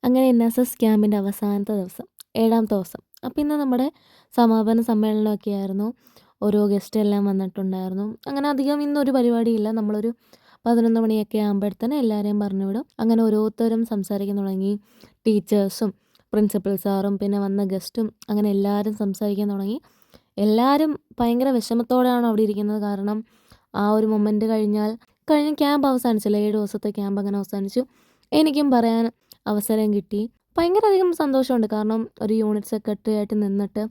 അങ്ങനെ NSS ക്യാമ്പിൻ്റെ അവസാനത്തെ ദിവസം, 7ാമത്തെ ദിവസം. അപ്പോൾ ഇന്ന് നമ്മുടെ സമാപന സമ്മേളനമൊക്കെ ആയിരുന്നു. ഓരോ ഗസ്റ്റ് എല്ലാം വന്നിട്ടുണ്ടായിരുന്നു. അങ്ങനെ അധികം ഇന്നൊരു പരിപാടിയില്ല. നമ്മളൊരു 11 മണിയൊക്കെ ആകുമ്പോഴത്തേന് എല്ലാവരെയും പറഞ്ഞു വിടും. അങ്ങനെ ഓരോരുത്തരും സംസാരിക്കാൻ തുടങ്ങി. ടീച്ചേഴ്സും പ്രിൻസിപ്പൽ സാറും പിന്നെ വന്ന ഗസ്റ്റും അങ്ങനെ എല്ലാവരും സംസാരിക്കാൻ തുടങ്ങി. എല്ലാവരും ഭയങ്കര വിഷമത്തോടെയാണ് അവിടെ ഇരിക്കുന്നത്. കാരണം ആ ഒരു മൊമെൻ്റ് കഴിഞ്ഞ് ക്യാമ്പ് അവസാനിച്ചല്ലോ. 7 ദിവസത്തെ ക്യാമ്പ് അങ്ങനെ അവസാനിച്ചു. എനിക്കും പറയാൻ അവസരം കിട്ടി. ഭയങ്കര അധികം സന്തോഷമുണ്ട്. കാരണം ഒരു യൂണിറ്റ് സെക്രട്ടറി ആയിട്ട് നിന്നിട്ട്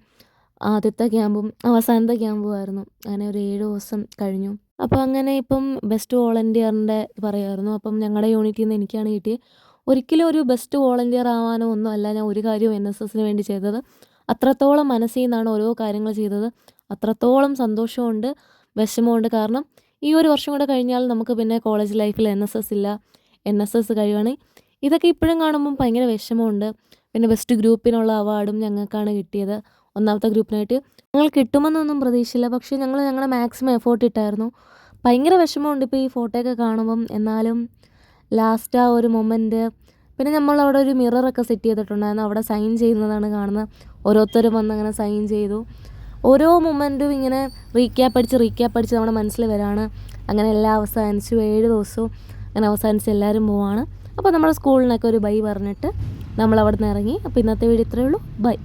ആദ്യത്തെ ക്യാമ്പും അവസാനത്തെ ക്യാമ്പും ആയിരുന്നു. അങ്ങനെ ഒരു 7 ദിവസം കഴിഞ്ഞു. അപ്പോൾ അങ്ങനെ ഇപ്പം ബെസ്റ്റ് വോളണ്ടിയറിൻ്റെ പറയുമായിരുന്നു. അപ്പം ഞങ്ങളുടെ യൂണിറ്റിൽ നിന്ന് എനിക്കാണ് കിട്ടിയത്. ഒരിക്കലും ഒരു ബെസ്റ്റ് വോളണ്ടിയർ ആവാനോ ഒന്നും അല്ല ഞാൻ ഒരു കാര്യവും NSSന് വേണ്ടി ചെയ്തത്. അത്രത്തോളം മനസ്സിൽ നിന്നാണ് ഓരോ കാര്യങ്ങൾ ചെയ്തത്. അത്രത്തോളം സന്തോഷമുണ്ട്, വിഷമമുണ്ട്. കാരണം ഈ ഒരു വർഷം കൂടെ കഴിഞ്ഞാൽ നമുക്ക് പിന്നെ കോളേജ് ലൈഫിൽ NSS ഇല്ല. NSS കഴിയുവാണെങ്കിൽ ഇതൊക്കെ ഇപ്പോഴും കാണുമ്പം ഭയങ്കര വിഷമമുണ്ട്. പിന്നെ ബെസ്റ്റ് ഗ്രൂപ്പിനുള്ള അവാർഡും ഞങ്ങൾക്കാണ് കിട്ടിയത്. 1ാമത്തെ ഗ്രൂപ്പിനായിട്ട് ഞങ്ങൾ കിട്ടുമെന്നൊന്നും പ്രതീക്ഷയില്ല. പക്ഷേ ഞങ്ങളുടെ മാക്സിമം എഫേർട്ട് ഇട്ടായിരുന്നു. ഭയങ്കര വിഷമമുണ്ട് ഇപ്പോൾ ഈ ഫോട്ടോയൊക്കെ കാണുമ്പം. എന്നാലും ലാസ്റ്റ് ആ ഒരു മൊമെൻറ്റ്. പിന്നെ നമ്മളവിടെ ഒരു മിററൊക്കെ സെറ്റ് ചെയ്തിട്ടുണ്ടായിരുന്നു. അവിടെ സൈൻ ചെയ്യുന്നതാണ് കാണുന്നത്. ഓരോരുത്തരും വന്നങ്ങനെ സൈൻ ചെയ്തു. ഓരോ മൊമെൻറ്റും ഇങ്ങനെ റീക്യാപ്പ് അടിച്ച് നമ്മുടെ മനസ്സിൽ വരാണ്. അങ്ങനെ എല്ലാം അവസാനിച്ചു. 7 ദിവസവും അങ്ങനെ അവസാനിച്ച് എല്ലാവരും പോവാണ്. അപ്പോൾ നമ്മുടെ സ്കൂളിനൊക്കെ ഒരു ബൈ പറഞ്ഞിട്ട് നമ്മൾ അവിടെ നിന്ന് ഇറങ്ങി. അപ്പോൾ ഇന്നത്തെ വീഡിയോ ഇത്രയേ ഉള്ളൂ. ബൈ.